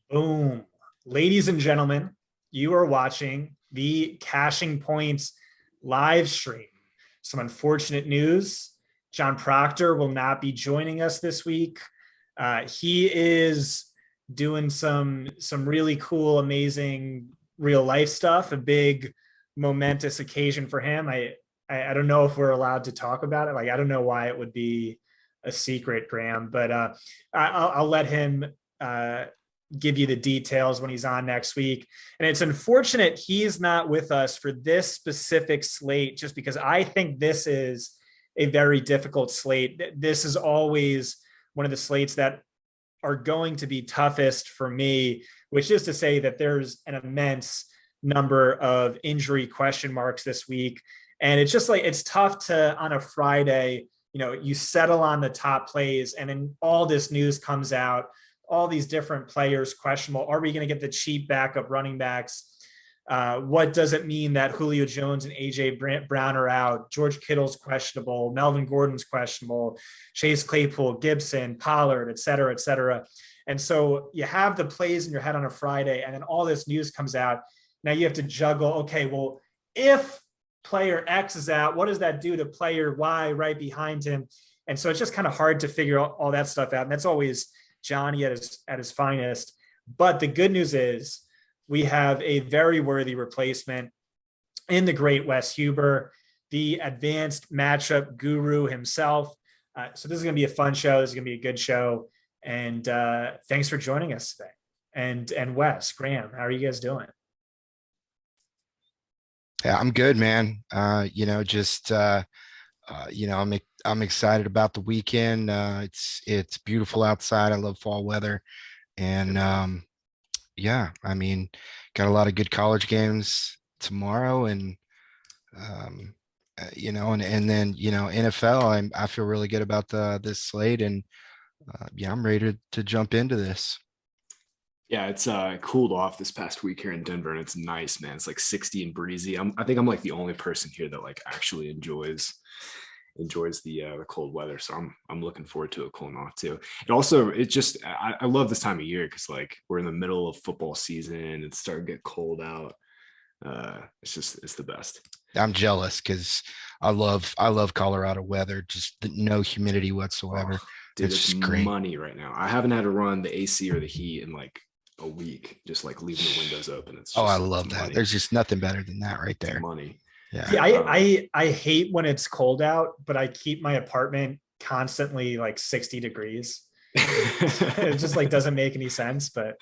Boom. Ladies and gentlemen, you are watching the Cashing Points live stream. Some unfortunate news. John Proctor will not be joining us this week. He is doing some really cool, amazing real life stuff, a big momentous occasion for him. I don't know if we're allowed to talk about it. Like, I don't know why it would be a secret, Graham, but I'll let him give you the details when he's on next week. And it's unfortunate he's not with us for this specific slate, just because I think this is a very difficult slate. This is always one of the slates that are going to be toughest for me, which is to say that there's an immense number of injury question marks this week. And it's just like, it's tough to, on a Friday, you settle on the top plays and then all this news comes out, all these different players questionable. Are we going to get the cheap backup running backs? What does it mean that Julio Jones and AJ Brown are out? George Kittle's questionable. Melvin Gordon's questionable. Chase Claypool, Gibson, Pollard, et cetera, et cetera. And so you have the plays in your head on a Friday, and then all this news comes out. Now you have to juggle, okay, well, if player X is out, what does that do to player Y right behind him? And so it's just kind of hard to figure all that stuff out. And that's always Johnny at his finest. But the good news is we have a very worthy replacement in the great Wes Huber, the advanced matchup guru himself. So this is going to be a fun show. This is going to be a good show. And thanks for joining us today. And Wes, Graham, how are you guys doing? Yeah, I'm good, man. I'm excited about the weekend. It's beautiful outside. I love fall weather, and got a lot of good college games tomorrow, and and then NFL. I feel really good about this slate, and I'm ready to jump into this. Yeah, it's cooled off this past week here in Denver, and it's nice, man. It's like 60 and breezy. I think I'm like the only person here that like actually enjoys the cold weather. So I'm looking forward to it cooling off too. I love this time of year because like we're in the middle of football season. It's starting to get cold out. It's the best. I'm jealous because I love Colorado weather. Just no humidity whatsoever. Oh, dude, it's great. Money right now. I haven't had to run the AC or the heat in like a week, just like leaving the windows open. I love that. There's just nothing better than that right there. It's money. Yeah. See, I hate when it's cold out, but I keep my apartment constantly like 60 degrees. It just like doesn't make any sense, but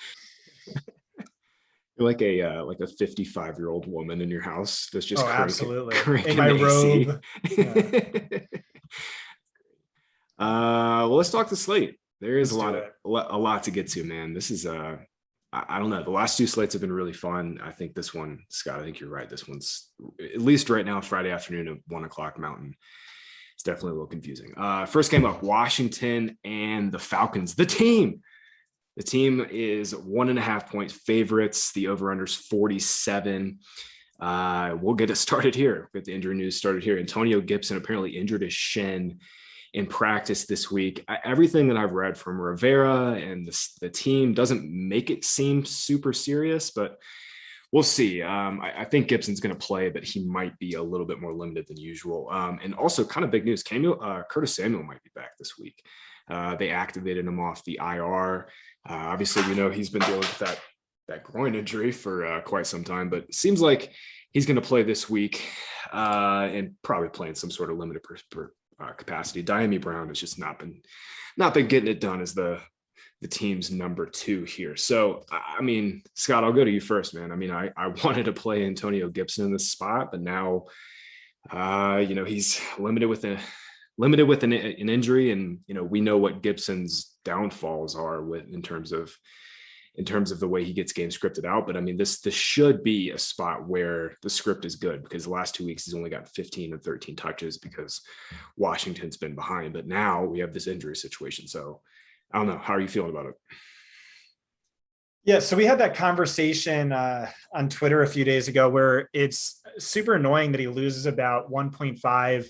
you're like a 55-year-old woman in your house that's just absolutely in my robe. Well, let's talk the slate. There is a lot to get to, man. This is I don't know. The last two slates have been really fun. I think this one, Scott, I think you're right. This one's, at least right now, Friday afternoon at 1:00 Mountain. It's definitely a little confusing. First game up, Washington and the Falcons. The team is 1.5 point favorites. The over-under's 47. We'll get it started here. Get the injury news started here. Antonio Gibson apparently injured his shin in practice this week. Everything that I've read from Rivera and the team doesn't make it seem super serious, but we'll see. I think Gibson's going to play, but he might be a little bit more limited than usual. And also kind of big news, Curtis Samuel might be back this week. They activated him off the IR. Obviously, we know he's been dealing with that groin injury for quite some time, but it seems like he's going to play this week and probably play in some sort of limited capacity. Diami Brown has just not been getting it done as the team's number 2 here. So, I mean, Scott, I'll go to you first, man. I mean, I wanted to play Antonio Gibson in this spot, but now, he's limited with an injury, and we know what Gibson's downfalls are in terms of the way he gets game scripted out. But I mean, this should be a spot where the script is good, because the last 2 weeks he's only got 15 and 13 touches because Washington's been behind. But now we have this injury situation. So I don't know. How are you feeling about it? Yeah, so we had that conversation on Twitter a few days ago where it's super annoying that he loses about 1.5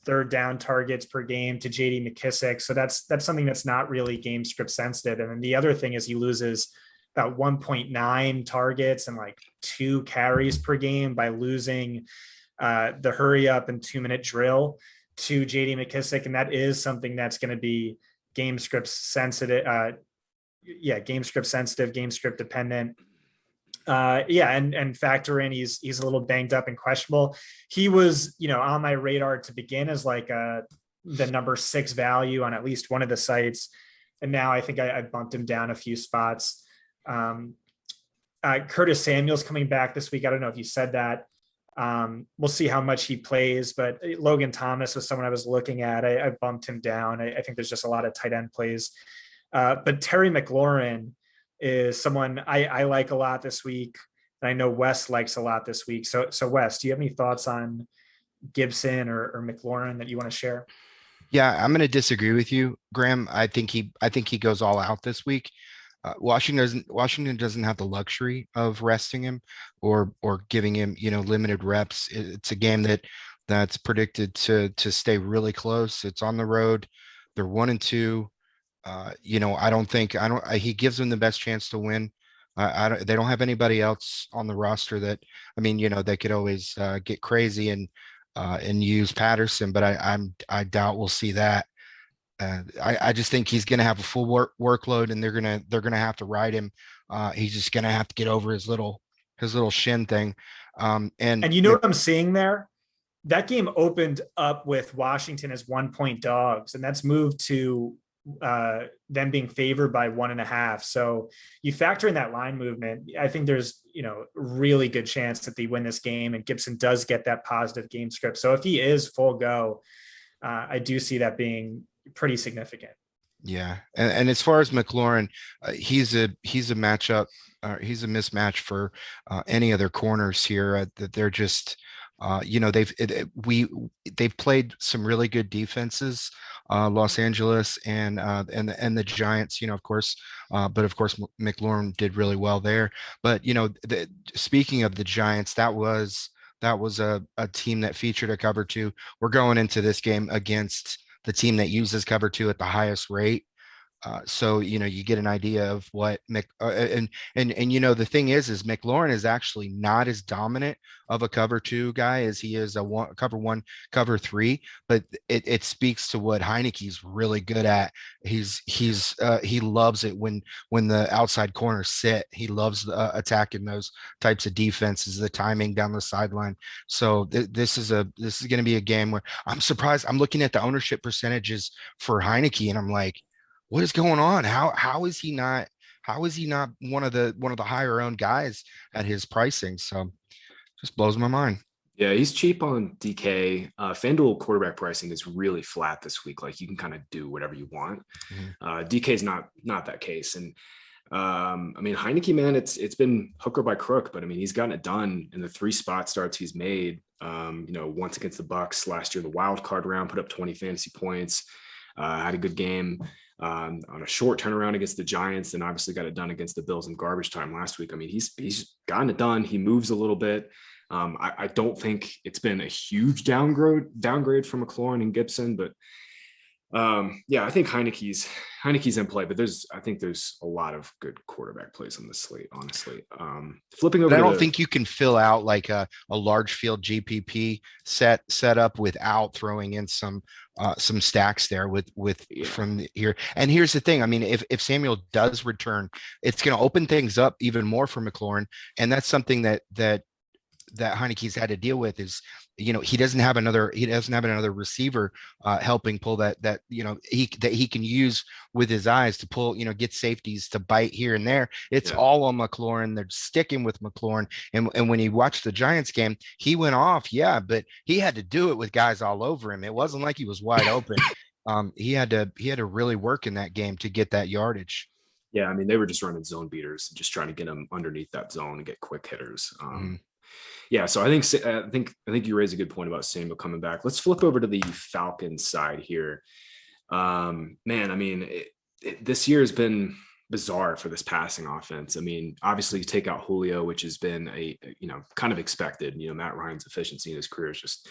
third down targets per game to JD McKissick. So that's something that's not really game script sensitive. And then the other thing is he loses about 1.9 targets and like 2 carries per game by losing the hurry up and 2-minute drill to JD McKissic. And that is something that's going to be game script sensitive. Game script sensitive, game script dependent. And factor in he's a little banged up and questionable. He was, on my radar to begin as like the number 6 value on at least one of the sites. And now I think I bumped him down a few spots. Curtis Samuel's coming back this week. I don't know if you said that. We'll see how much he plays, but Logan Thomas was someone I was looking at. I bumped him down. I think there's just a lot of tight end plays. But Terry McLaurin is someone I like a lot this week. And I know Wes likes a lot this week. So Wes, do you have any thoughts on Gibson or McLaurin that you want to share? Yeah, I'm going to disagree with you, Graham. I think he goes all out this week. Washington doesn't have the luxury of resting him or giving him, limited reps. It's a game that's predicted to stay really close. It's on the road. They're 1-2. He gives them the best chance to win. They don't have anybody else on the roster that, they could always get crazy and use Patterson, but I doubt we'll see that. I just think he's going to have a full workload, and they're going to have to ride him. He's just going to have to get over his little shin thing. And you know what I'm seeing there? That game opened up with Washington as 1-point dogs, and that's moved to them being favored by 1.5. So you factor in that line movement. I think there's, really good chance that they win this game, and Gibson does get that positive game script. So if he is full go, I do see that being pretty significant. Yeah. And as far as McLaurin, he's a matchup. He's a mismatch for any other corners here. That they're just, they've played some really good defenses, Los Angeles and the Giants, of course. But of course, McLaurin did really well there. But speaking of the Giants, that was a team that featured a cover 2. We're going into this game against the team that uses cover 2 at the highest rate. So you get an idea of what the thing is McLaurin is actually not as dominant of a cover 2 guy as he is a cover 1, cover 3, but it speaks to what Heineke's really good at. He loves it when the outside corners sit. He loves attacking those types of defenses, the timing down the sideline. So this is going to be a game where I'm surprised. I'm looking at the ownership percentages for Heineke, and I'm like, what is going on? How is he not one of the higher owned guys at his pricing? So just blows my mind. Yeah, he's cheap on DK. FanDuel quarterback pricing is really flat this week. Like, you can kind of do whatever you want. Mm-hmm. DK is not that case. And Heineke, man, it's been hook or by crook, but he's gotten it done in the 3 spot starts he's made. Once against the Bucks last year, the wild card round, put up 20 fantasy points, had a good game. On a short turnaround against the Giants, and obviously got it done against the Bills in garbage time last week. He's gotten it done. He moves a little bit. I don't think it's been a huge downgrade from McLaurin and Gibson, but I think Heineke's in play, but I think there's a lot of good quarterback plays on this slate, honestly. Flipping over, I don't think you can fill out like a large field GPP set up without throwing in some stacks there from here. And here's the thing. If Samuel does return, it's going to open things up even more for McLaurin. And that's something that Heineke's had to deal with is, he doesn't have another receiver helping pull that he can use with his eyes to pull, get safeties to bite here and there. It's all on McLaurin. They're sticking with McLaurin. And when you watch the Giants game, he went off. Yeah, but he had to do it with guys all over him. It wasn't like he was wide open. He had to really work in that game to get that yardage. Yeah. They were just running zone beaters, just trying to get him underneath that zone and get quick hitters. Yeah, so I think you raised a good point about Samuel coming back. Let's flip over to the Falcons side here. This year has been bizarre for this passing offense. I mean, obviously you take out Julio, which has been kind of expected. Matt Ryan's efficiency in his career has just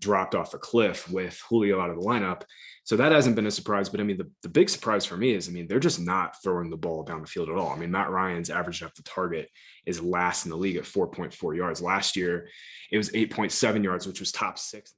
dropped off a cliff with Julio out of the lineup. So that hasn't been a surprise. But I mean, the big surprise for me is, they're just not throwing the ball down the field at all. I mean, Matt Ryan's average depth of target is last in the league at 4.4 yards. Last year, it was 8.7 yards, which was top 6.